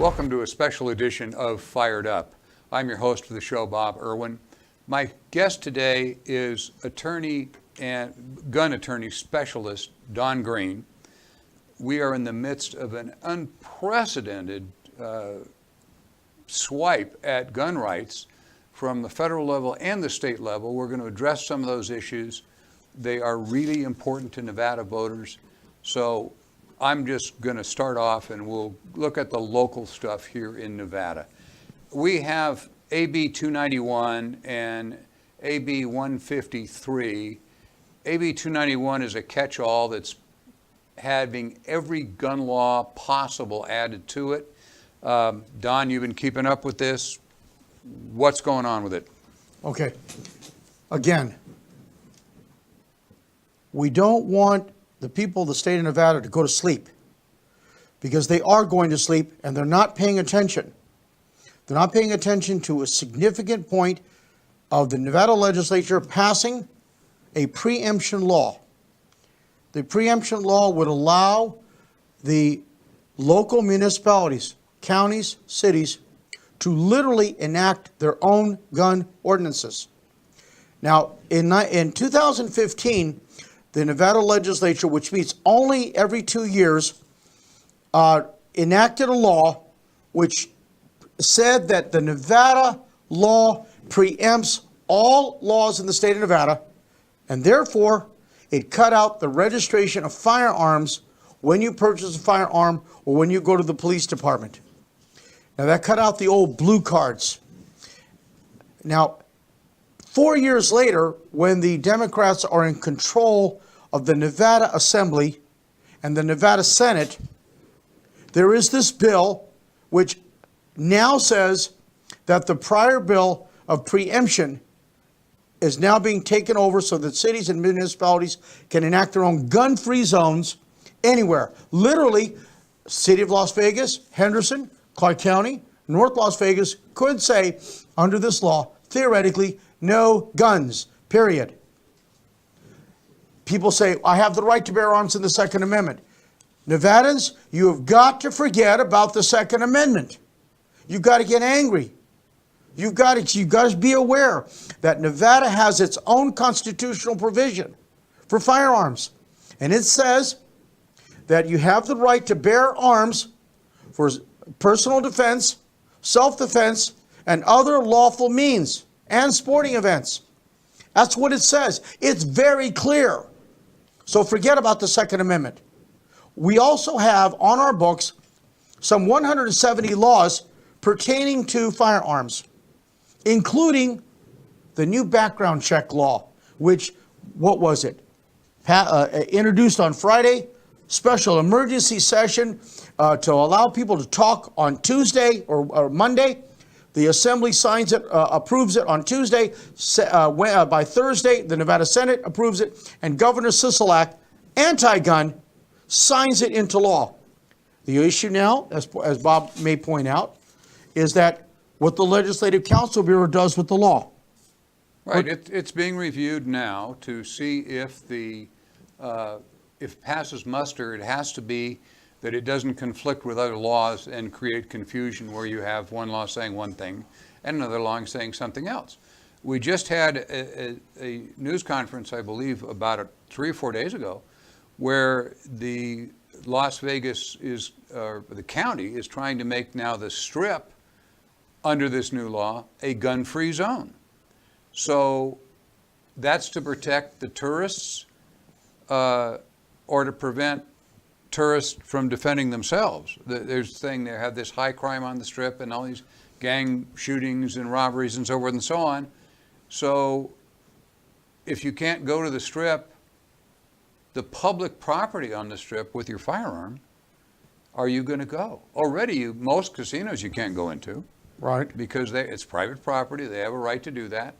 Welcome to a special edition of Fired Up. I'm your host for the show, Bob Irwin. My guest today is attorney and gun attorney specialist Don Green. We are in the midst of an unprecedented swipe at gun rights from the federal level and the state level. We're going to address some of those issues. They are really important to Nevada voters. So I'm just going to start off and we'll look at the local stuff here in Nevada. We have AB 291 and AB 153. AB 291 is a catch-all that's having every gun law possible added to it. Don, you've been keeping up with this. What's going on with it? Okay. Again, we don't want the people of the state of Nevada to go to sleep, because they are going to sleep and they're not paying attention. They're not paying attention to a significant point of the Nevada legislature passing a preemption law. The preemption law would allow the local municipalities, counties, cities, to literally enact their own gun ordinances. Now, in 2015, the Nevada legislature, which meets only every 2 years, enacted a law which said that the Nevada law preempts all laws in the state of Nevada, and therefore it cut out the registration of firearms when you purchase a firearm or when you go to the police department. Now, that cut out the old blue cards. Now, 4 years later, when the Democrats are in control of the Nevada Assembly and the Nevada Senate, there is this bill which now says that the prior bill of preemption is now being taken over so that cities and municipalities can enact their own gun-free zones anywhere. Literally, City of Las Vegas, Henderson, Clark County, North Las Vegas could say, under this law, theoretically, no guns, period. People say, I have the right to bear arms in the Second Amendment. Nevadans, you have got to forget about the Second Amendment. You've got to get angry. You've got to be aware that Nevada has its own constitutional provision for firearms. And it says that you have the right to bear arms for personal defense, self-defense, and other lawful means, and sporting events. That's what it says. It's very clear. So forget about the Second Amendment. We also have on our books some 170 laws pertaining to firearms, including the new background check law, which, what was it? Introduced on Friday, special emergency session to allow people to talk on Tuesday or Monday. The Assembly signs it, approves it on Tuesday. By Thursday, the Nevada Senate approves it, and Governor Sisolak, anti-gun, signs it into law. The issue now, as Bob may point out, is that what the Legislative Counsel Bureau does with the law. Right, it's being reviewed now to see if if passes muster. It has to be that it doesn't conflict with other laws and create confusion where you have one law saying one thing and another law saying something else. We just had a news conference, I believe, about 3 or 4 days ago, where the Las Vegas the county is trying to make now the Strip, under this new law, a gun-free zone. So that's to protect the tourists or to prevent tourists from defending themselves. There's a thing, they have this high crime on the Strip and all these gang shootings and robberies and so forth and so on. So if you can't go to the Strip, the public property on the Strip with your firearm, are you going to go? Already, most casinos you can't go into. Right. Because it's private property. They have a right to do that.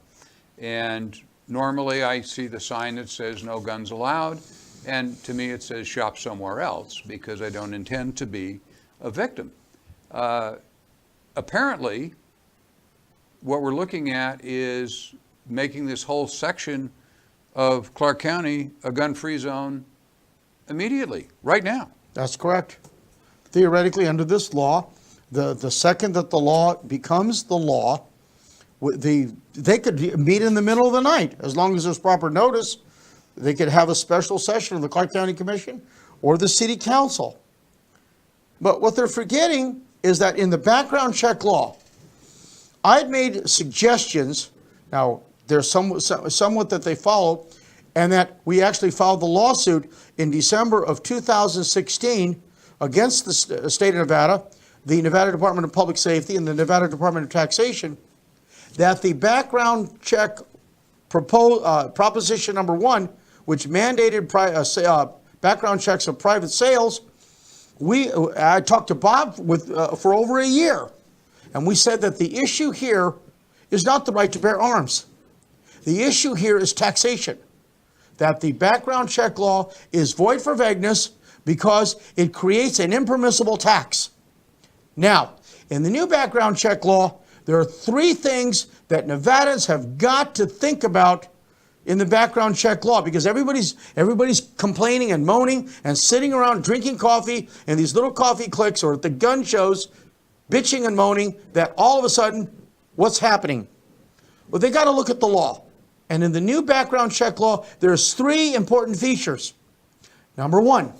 And normally I see the sign that says no guns allowed. And to me, it says shop somewhere else because I don't intend to be a victim. Apparently, what we're looking at is making this whole section of Clark County a gun-free zone immediately, right now. That's correct. Theoretically, under this law, the second that the law becomes the law, they could meet in the middle of the night as long as there's proper notice. They could have a special session of the Clark County Commission or the City Council. But what they're forgetting is that in the background check law, I'd made suggestions. Now, there's somewhat that they follow, and that we actually filed the lawsuit in December of 2016 against the state of Nevada, the Nevada Department of Public Safety, and the Nevada Department of Taxation, that the background check proposition number 1, which mandated background checks of private sales, I talked to Bob for over a year, and we said that the issue here is not the right to bear arms. The issue here is taxation, that the background check law is void for vagueness because it creates an impermissible tax. Now, in the new background check law, there are 3 things that Nevadans have got to think about in the background check law, because everybody's complaining and moaning and sitting around drinking coffee in these little coffee cliques or at the gun shows, bitching and moaning that all of a sudden, what's happening? Well, they got to look at the law. And in the new background check law, there's 3 important features. Number 1,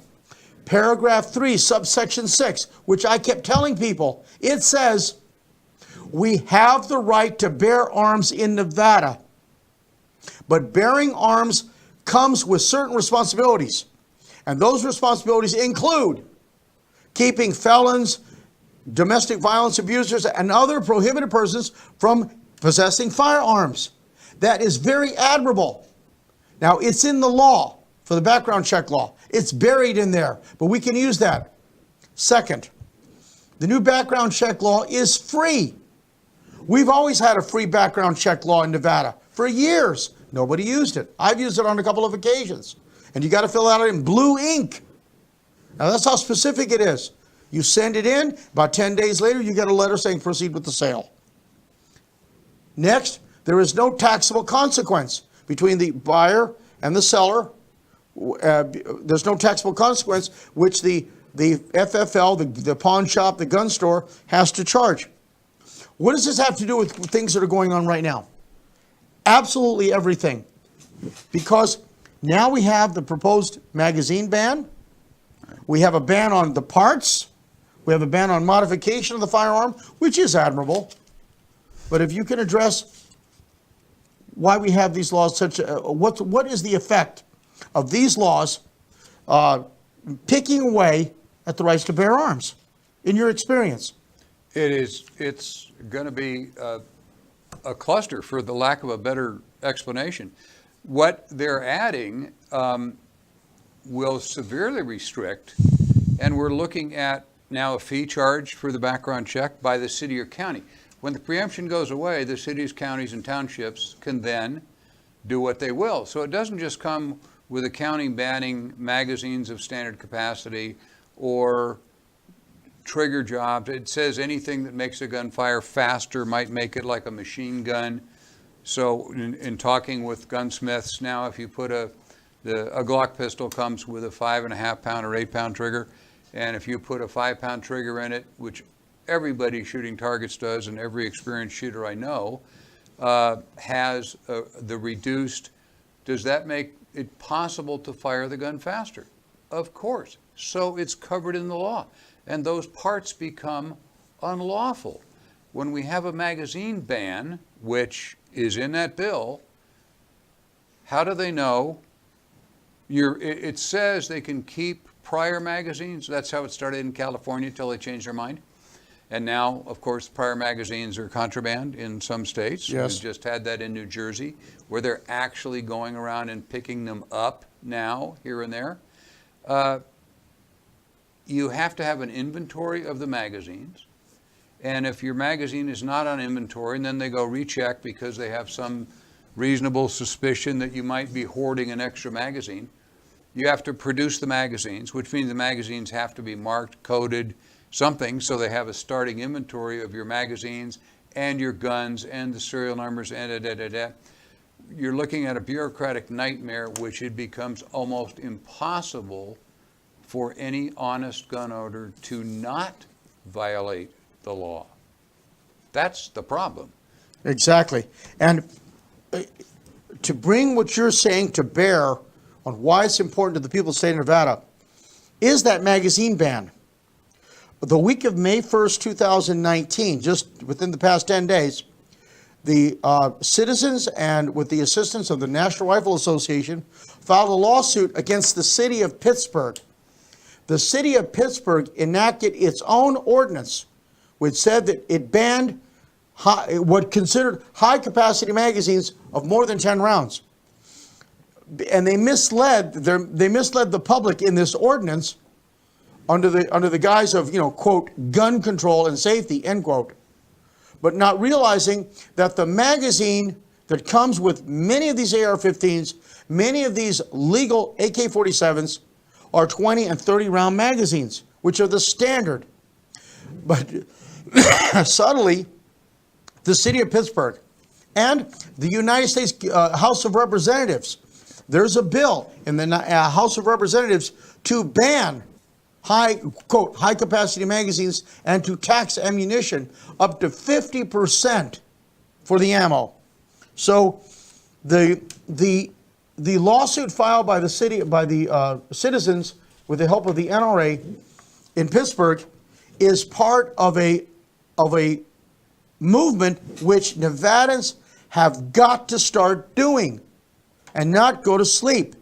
paragraph 3, subsection 6, which I kept telling people, it says, we have the right to bear arms in Nevada, but bearing arms comes with certain responsibilities. And those responsibilities include keeping felons, domestic violence abusers, and other prohibited persons from possessing firearms. That is very admirable. Now, it's in the law for the background check law. It's buried in there, but we can use that. Second, the new background check law is free. We've always had a free background check law in Nevada for years. Nobody used it. I've used it on a couple of occasions. And you got to fill out in blue ink. Now, that's how specific it is. You send it in, about 10 days later, you get a letter saying proceed with the sale. Next, there is no taxable consequence between the buyer and the seller. There's no taxable consequence which the FFL, the pawn shop, the gun store, has to charge. What does this have to do with things that are going on right now? Absolutely everything. Because now we have the proposed magazine ban. We have a ban on the parts. We have a ban on modification of the firearm, which is admirable. But if you can address why we have these laws, what is the effect of these laws picking away at the rights to bear arms, in your experience? It's going to be a cluster, for the lack of a better explanation. What they're adding will severely restrict, and we're looking at now a fee charge for the background check by the city or county. When the preemption goes away, the cities, counties, and townships can then do what they will. So it doesn't just come with a county banning magazines of standard capacity or trigger jobs. It says anything that makes a gun fire faster might make it like a machine gun. So in talking with gunsmiths now, if you put a Glock pistol comes with a 5.5 pound or 8 pound trigger, and if you put a 5 pound trigger in it, which everybody shooting targets does, and every experienced shooter I know has the reduced, does that make it possible to fire the gun faster? Of course. So it's covered in the law. And those parts become unlawful. When we have a magazine ban, which is in that bill, how do they know? It says they can keep prior magazines. That's how it started in California until they changed their mind. And now, of course, prior magazines are contraband in some states. Yes. We just had that in New Jersey, where they're actually going around and picking them up now, here and there. You have to have an inventory of the magazines. And if your magazine is not on inventory, and then they go recheck because they have some reasonable suspicion that you might be hoarding an extra magazine, you have to produce the magazines, which means the magazines have to be marked, coded, something, so they have a starting inventory of your magazines and your guns and the serial numbers and You're looking at a bureaucratic nightmare, which it becomes almost impossible for any honest gun owner to not violate the law. That's the problem. Exactly. And to bring what you're saying to bear on why it's important to the people of the state of Nevada is that magazine ban. The week of May 1st, 2019, just within the past 10 days, the citizens and with the assistance of the National Rifle Association filed a lawsuit against the city of Pittsburgh. The city of Pittsburgh enacted its own ordinance, which said that it banned what considered high-capacity magazines of more than 10 rounds. And they misled the public in this ordinance under the guise of, quote, gun control and safety, end quote. But not realizing that the magazine that comes with many of these AR-15s, many of these legal AK-47s, are 20 and 30 round magazines, which are the standard. But subtly, the city of Pittsburgh and the United States House of Representatives, there's a bill in the House of Representatives to ban quote, high capacity magazines and to tax ammunition up to 50% for the ammo. So the lawsuit filed by the citizens with the help of the NRA in Pittsburgh is part of a movement which Nevadans have got to start doing and not go to sleep.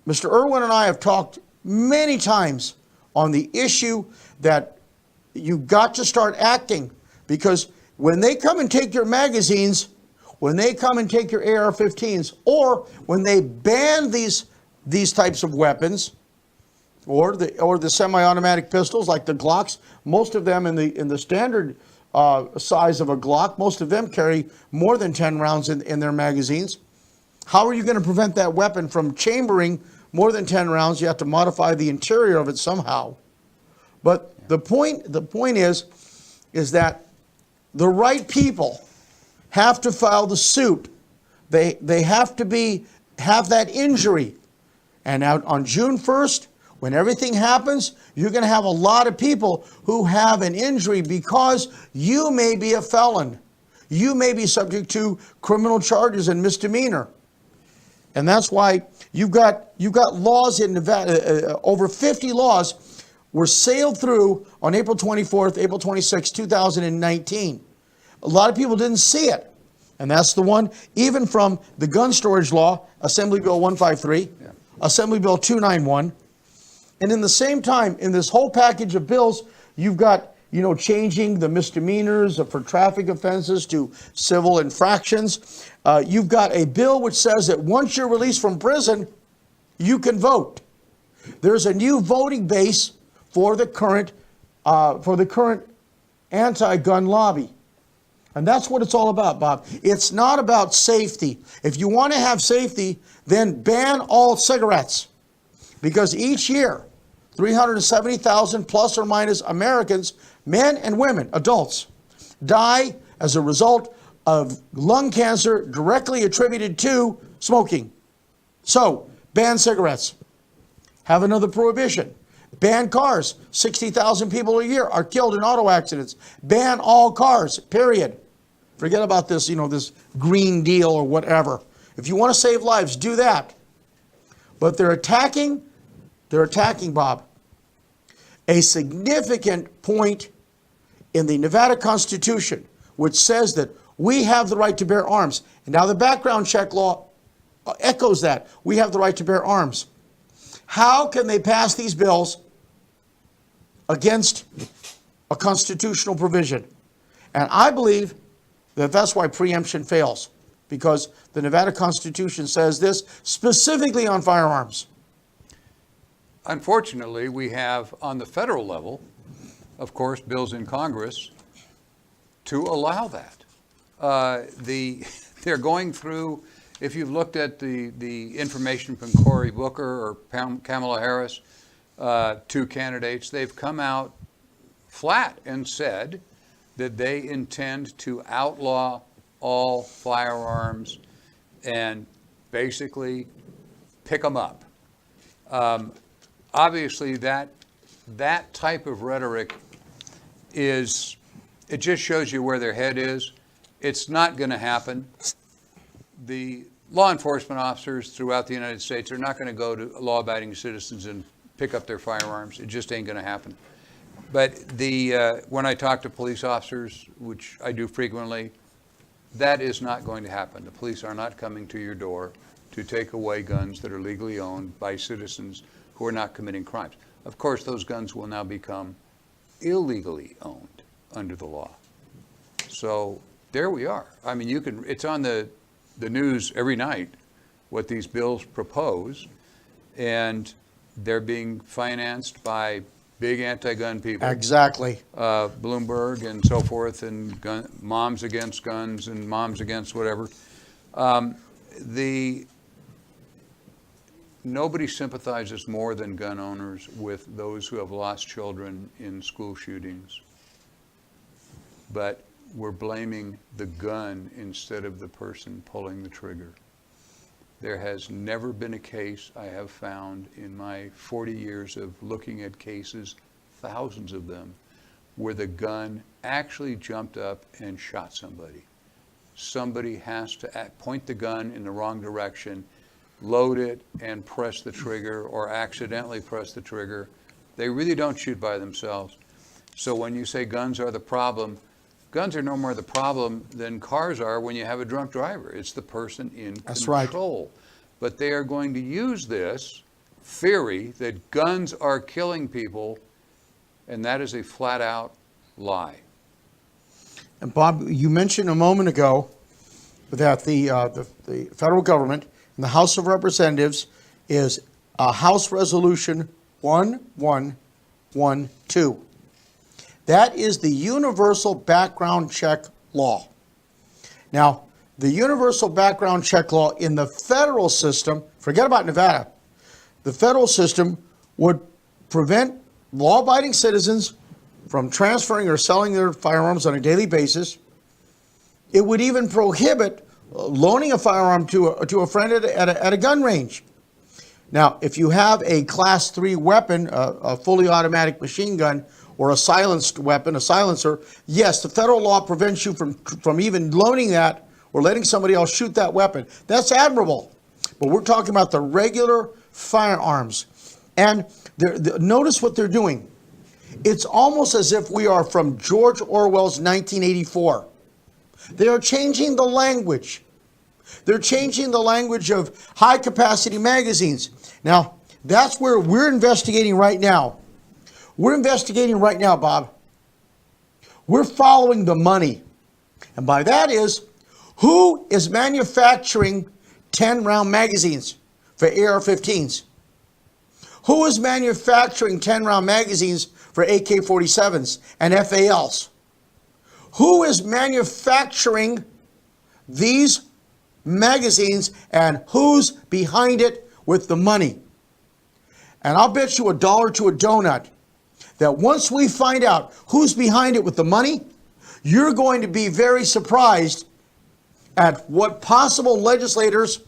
Mr. Irwin and I have talked many times on the issue that you've got to start acting, because when they come and take your magazines, when they come and take your AR-15s, or when they ban these types of weapons, or the semi-automatic pistols like the Glocks, most of them in the standard size of a Glock, most of them carry more than 10 rounds in their magazines. How are you going to prevent that weapon from chambering more than 10 rounds? You have to modify the interior of it somehow. But the point is that the right people have to file the suit. They have to have that injury. And out on June 1st, when everything happens, you're going to have a lot of people who have an injury because you may be a felon. You may be subject to criminal charges and misdemeanor. And that's why you've got laws in Nevada, over 50 laws were sailed through on April 24th, April 26th, 2019. A lot of people didn't see it. And that's the one, even from the gun storage law, Assembly Bill 153, Assembly Bill 291. And in the same time, in this whole package of bills, you've got, changing the misdemeanors for traffic offenses to civil infractions. You've got a bill which says that once you're released from prison, you can vote. There's a new voting base for the current anti-gun lobby. And that's what it's all about, Bob. It's not about safety. If you want to have safety, then ban all cigarettes. Because each year, 370,000 plus or minus Americans, men and women, adults, die as a result of lung cancer directly attributed to smoking. So, ban cigarettes. Have another prohibition. Ban cars. 60,000 people a year are killed in auto accidents. Ban all cars, period. Forget about this, this Green Deal or whatever. If you want to save lives, do that. But they're attacking, Bob, a significant point in the Nevada Constitution, which says that we have the right to bear arms. And now the background check law echoes that. We have the right to bear arms. How can they pass these bills against a constitutional provision? And I believe that that's why preemption fails, because the Nevada Constitution says this specifically on firearms. Unfortunately, we have on the federal level, of course, bills in Congress to allow that. They're going through, if you've looked at the information from Cory Booker or Kamala Harris, two candidates, they've come out flat and said that they intend to outlaw all firearms and basically pick them up. Obviously, that type of rhetoric is, it just shows you where their head is. It's not going to happen. The law enforcement officers throughout the United States are not going to go to law-abiding citizens and pick up their firearms. It just ain't going to happen. But when I talk to police officers, which I do frequently, that is not going to happen. The police are not coming to your door to take away guns that are legally owned by citizens who are not committing crimes. Of course, those guns will now become illegally owned under the law. So there we are. I mean, it's on the news every night what these bills propose, and they're being financed by big anti-gun people. Exactly. Bloomberg and so forth, and moms against guns and moms against whatever. Nobody sympathizes more than gun owners with those who have lost children in school shootings. But we're blaming the gun instead of the person pulling the trigger. There has never been a case I have found in my 40 years of looking at cases, thousands of them, where the gun actually jumped up and shot somebody. Somebody has to point the gun in the wrong direction, load it, and press the trigger, or accidentally press the trigger. They really don't shoot by themselves. So when you say guns are the problem, guns are no more the problem than cars are when you have a drunk driver. It's the person in control. Right. But they are going to use this theory that guns are killing people, and that is a flat-out lie. And Bob, you mentioned a moment ago that the federal government and the House of Representatives is House Resolution 1112. That is the universal background check law. Now, the universal background check law in the federal system, forget about Nevada, the federal system would prevent law-abiding citizens from transferring or selling their firearms on a daily basis. It would even prohibit loaning a firearm to a friend at a gun range. Now, if you have a Class 3 weapon, a fully automatic machine gun, or a silenced weapon, a silencer, yes, the federal law prevents you from even loaning that or letting somebody else shoot that weapon. That's admirable. But we're talking about the regular firearms. And notice what they're doing. It's almost as if we are from George Orwell's 1984. They are changing the language. They're changing the language of high-capacity magazines. Now, that's where we're investigating right now. We're investigating right now, Bob. We're following the money. And by that is, who is manufacturing 10-round magazines for AR-15s? Who is manufacturing 10-round magazines for AK-47s and FALs? Who is manufacturing these magazines, and who's behind it with the money? And I'll bet you $1 to a donut that once we find out who's behind it with the money, you're going to be very surprised at what possible legislators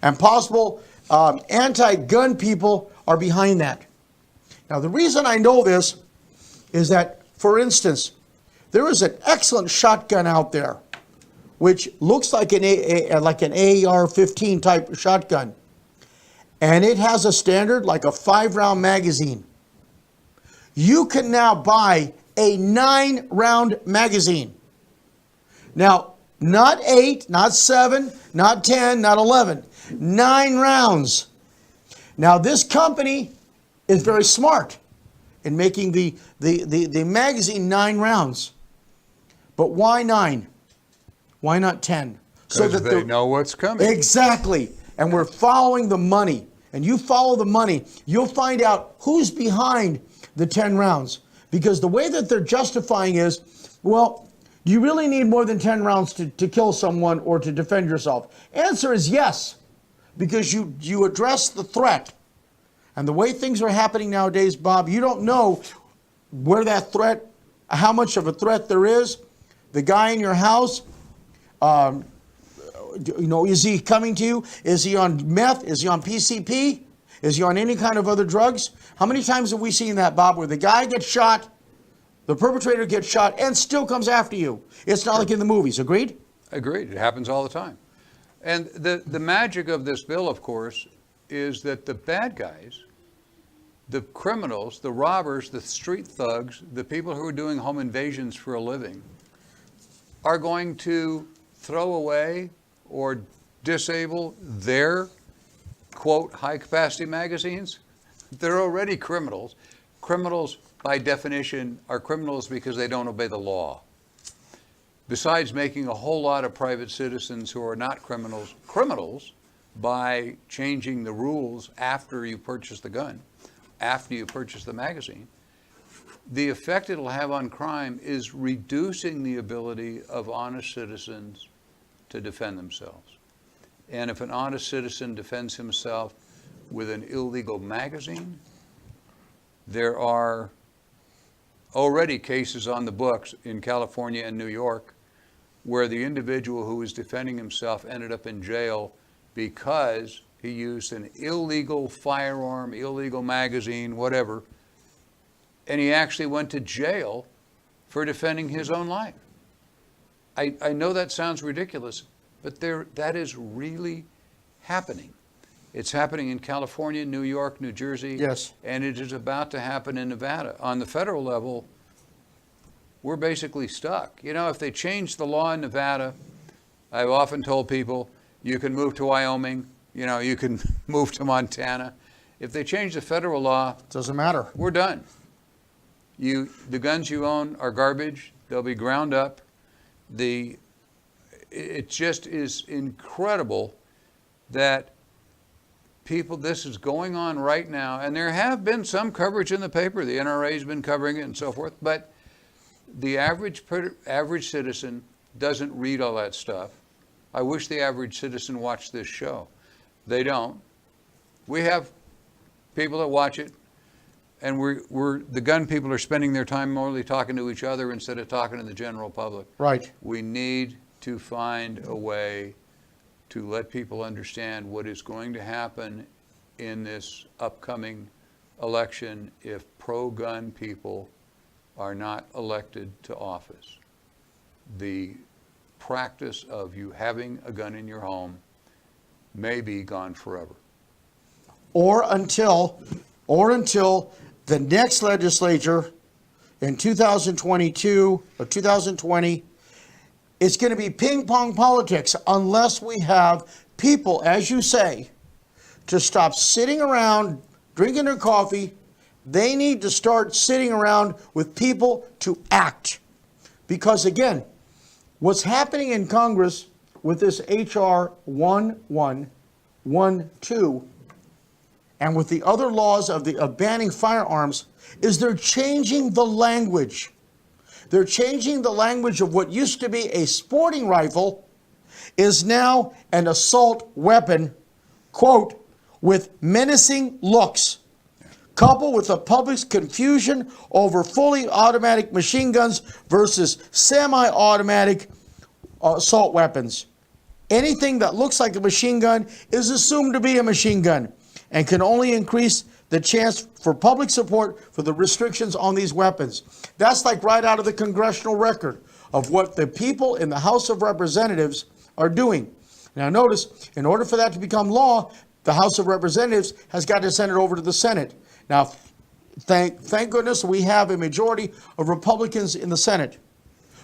and possible anti-gun people are behind that. Now, the reason I know this is that, for instance, there is an excellent shotgun out there which looks like an AR-15 type shotgun. And it has a standard like a 5-round magazine. You can now buy a 9-round magazine. Now, not 8, not 7, not 10, not 11. 9 rounds. Now, this company is very smart in making the magazine 9 rounds. But why 9? Why not 10? So that they know what's coming. Exactly. And we're following the money. And you follow the money, you'll find out who's behind the 10 rounds. Because the way that they're justifying is, well, do you really need more than 10 rounds to kill someone or to defend yourself? Answer is yes, because you address the threat. And the way things are happening nowadays, Bob, you don't know where that threat, how much of a threat there is. The guy in your house, is he coming to you? Is he on meth? Is he on PCP? Is he on any kind of other drugs? How many times have we seen that, Bob, where the guy gets shot, the perpetrator gets shot and still comes after you. It's not like in the movies. Agreed? Agreed. It happens all the time. And the magic of this bill, of course, is that the bad guys, the criminals, the robbers, the street thugs, the people who are doing home invasions for a living, are going to throw away or disable their, quote, high-capacity magazines. They're already criminals. Criminals, by definition, are criminals because they don't obey the law. Besides making a whole lot of private citizens who are not criminals, criminals by changing the rules after you purchase the gun, after you purchase the magazine, the effect it'll have on crime is reducing the ability of honest citizens to defend themselves. And if an honest citizen defends himself with an illegal magazine, there are already cases on the books in California and New York where the individual who was defending himself ended up in jail because he used an illegal firearm, illegal magazine, whatever, and he actually went to jail for defending his own life. I know that sounds ridiculous, but that is really happening. It's happening in California, New York, New Jersey, yes, and it is about to happen in Nevada. On the federal level, we're basically stuck. You know, if they change the law in Nevada, I've often told people, you can move to Wyoming, you know, you can move to Montana. If they change the federal law, doesn't matter. We're done. The guns you own are garbage. They'll be ground up. It just is incredible that people, this is going on right now, and there have been some coverage in the paper. The NRA has been covering it and so forth, but the average citizen doesn't read all that stuff. I wish the average citizen watched this show. They don't. We have people that watch it, and the gun people are spending their time morally talking to each other instead of talking to the general public. Right. We need to find a way to let people understand what is going to happen in this upcoming election if pro-gun people are not elected to office. The practice of you having a gun in your home may be gone forever. Or until the next legislature in 2022 or 2020, it's going to be ping pong politics unless we have people, as you say, to stop sitting around drinking their coffee. They need to start sitting around with people to act. Because again, what's happening in Congress with this H.R. 1112 and with the other laws of banning firearms is they're changing the language. They're changing the language of what used to be a sporting rifle is now an assault weapon, quote, with menacing looks, coupled with the public's confusion over fully automatic machine guns versus semi-automatic assault weapons. Anything that looks like a machine gun is assumed to be a machine gun and can only increase the chance for public support for the restrictions on these weapons. That's like right out of the congressional record of what the people in the House of Representatives are doing. Now notice, in order for that to become law, the House of Representatives has got to send it over to the Senate. Now, thank goodness we have a majority of Republicans in the Senate.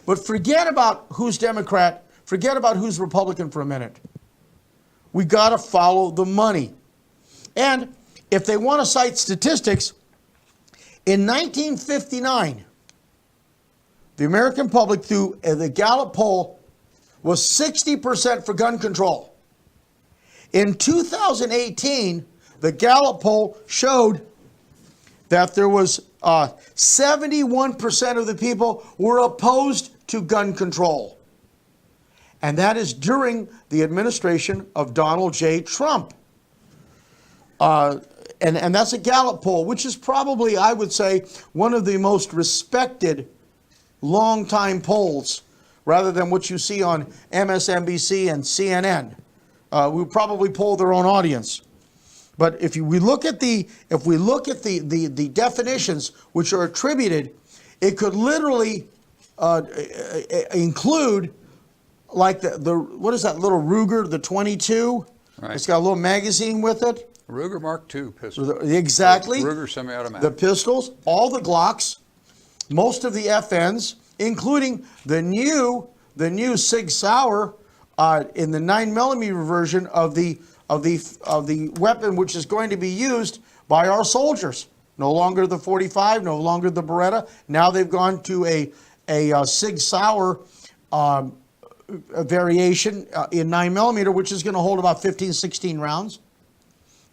But forget about who's Democrat, forget about who's Republican for a minute. We got to follow the money. And if they want to cite statistics, in 1959, the American public through the Gallup poll was 60% for gun control. In 2018, the Gallup poll showed that there was 71% of the people were opposed to gun control. And that is during the administration of Donald J. Trump. And that's a Gallup poll, which is probably, I would say, one of the most respected long-time polls, rather than what you see on MSNBC and CNN. We probably poll their own audience. But if we look at the definitions which are attributed It could literally include like the what is that little Ruger, the 22? Right. It's got a little magazine with it. Ruger Mark II pistol. Exactly. Ruger semi-automatic. The pistols, all the Glocks, most of the FNs, including the new Sig Sauer in the 9mm version of the weapon, which is going to be used by our soldiers. No longer the 45, no longer the Beretta. Now they've gone to a Sig Sauer variation in 9mm, which is going to hold about 15, 16 rounds.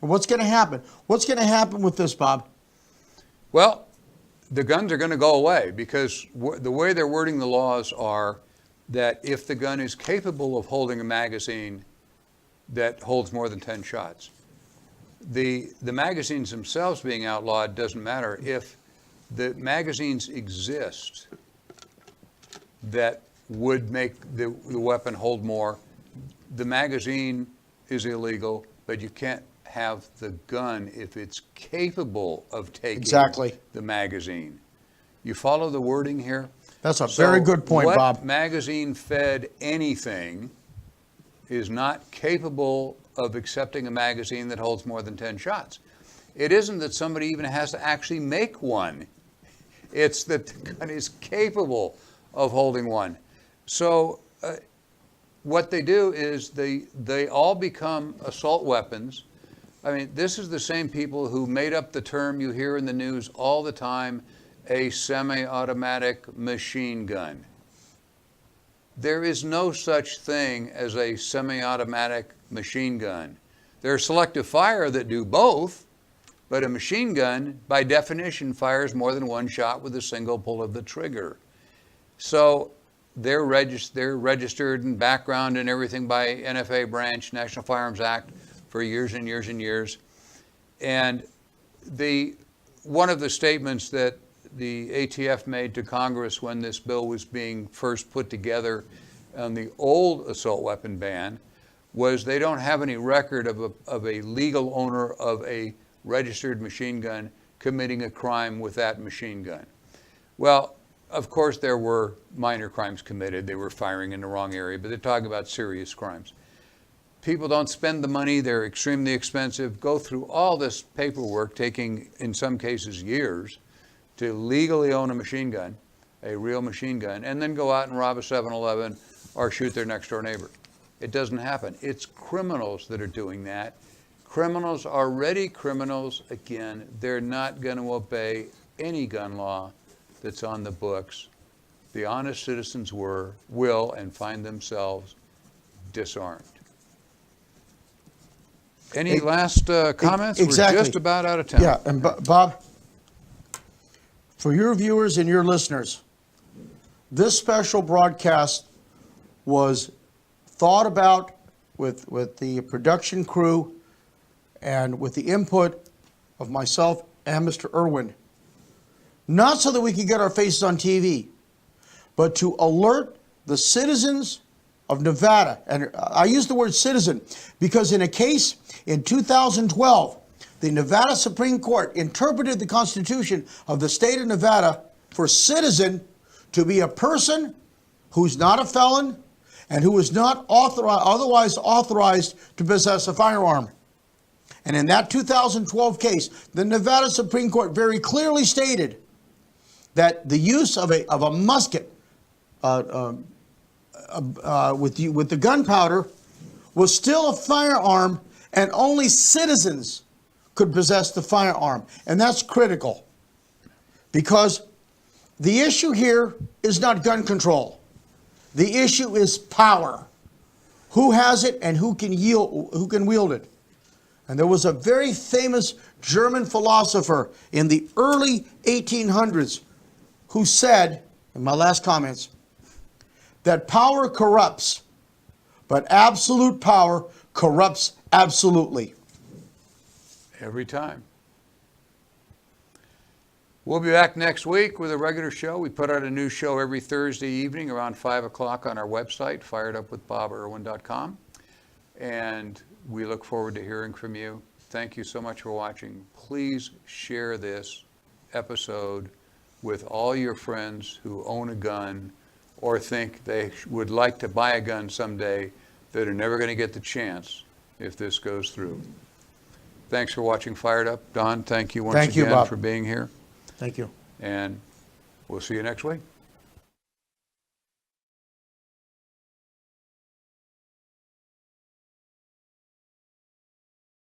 What's going to happen? What's going to happen with this, Bob? Well, the guns are going to go away because the way they're wording the laws are that if the gun is capable of holding a magazine that holds more than 10 shots, the magazines themselves being outlawed doesn't matter. If the magazines exist that would make the weapon hold more, the magazine is illegal, but you can't have the gun if it's capable of taking Exactly. the magazine. You follow the wording here? That's a very good point, what Bob. magazine-fed anything is not capable of accepting a magazine that holds more than 10 shots. It isn't that somebody even has to actually make one. It's that the gun is capable of holding one. So what they do is they all become assault weapons. I mean, this is the same people who made up the term you hear in the news all the time, a semi-automatic machine gun. There is no such thing as a semi-automatic machine gun. There's selective fire that do both, but a machine gun, by definition, fires more than one shot with a single pull of the trigger. So they're registered and background and everything by NFA branch, National Firearms Act, for years and years and years. And one of the statements that the ATF made to Congress when this bill was being first put together on the old assault weapon ban was they don't have any record of a legal owner of a registered machine gun committing a crime with that machine gun. Well, of course there were minor crimes committed. They were firing in the wrong area, but they're talking about serious crimes. People don't spend the money, they're extremely expensive, go through all this paperwork, taking, in some cases, years, to legally own a machine gun, a real machine gun, and then go out and rob a 7-Eleven or shoot their next door neighbor. It doesn't happen. It's criminals that are doing that. Criminals are already criminals. Again, they're not going to obey any gun law that's on the books. The honest citizens will and find themselves disarmed. Any last comments? Exactly. We're just about out of time. Yeah, and Bob, for your viewers and your listeners, this special broadcast was thought about with the production crew and with the input of myself and Mr. Irwin. Not so that we could get our faces on TV, but to alert the citizens of Nevada. And I use the word citizen because in a case in 2012, the Nevada Supreme Court interpreted the Constitution of the state of Nevada for citizen to be a person who's not a felon and who is not otherwise authorized to possess a firearm. And in that 2012 case, the Nevada Supreme Court very clearly stated that the use of a musket with the gunpowder was still a firearm, and only citizens could possess the firearm. And that's critical, because the issue here is not gun control. The issue is power. Who has it and who can wield it? And there was a very famous German philosopher in the early 1800s who said, in my last comments, that power corrupts, but absolute power corrupts absolutely. Every time. We'll be back next week with a regular show. We put out a new show every Thursday evening around 5 o'clock on our website, firedupwithboberwin.com. And we look forward to hearing from you. Thank you so much for watching. Please share this episode with all your friends who own a gun or think they would like to buy a gun someday that are never going to get the chance if this goes through. Thanks for watching Fired Up. Don, thank you once Thank you, again Bob. for being here. Thank you. And we'll see you next week.